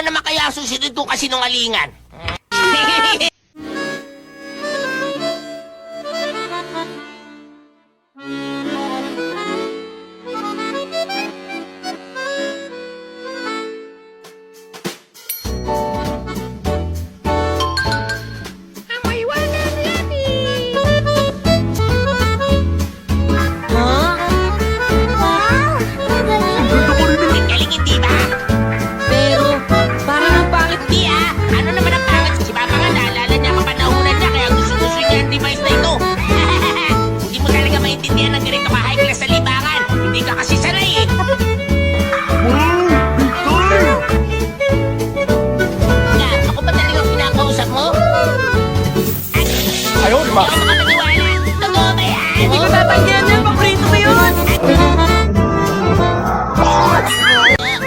naman kaya ang susunod kong kasinungalingan? Ang galing, hindi ba? Pero, parang ang pangit. Hindi ano naman ang pangit? Si Papa nga naalala niya kapanahunan niya kaya gusto-gusto niya ang device na ito. Hindi mo talaga maintindihan ang ganito ka-high class sa libangan. Hindi ka kasi sanay eh. Nga, ako ba talagang pinakausap mo? Ayaw, di ba? Hindi ako makapaniwala. Totoo ba yan? Hindi ko tatanggihan yan. Paborito ko yun.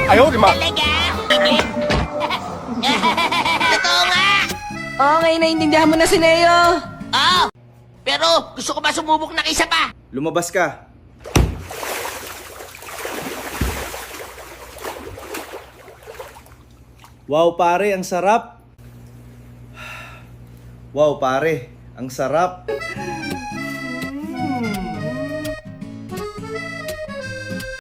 Ayaw, di ba? Talaga? Hindi. Totoo nga. Okay, naiintindihan mo na si Neo. Oo. Pero gusto ko ba sumubok na isa pa? Lumabas ka. Wow pare, ang sarap. Wow pare, ang sarap.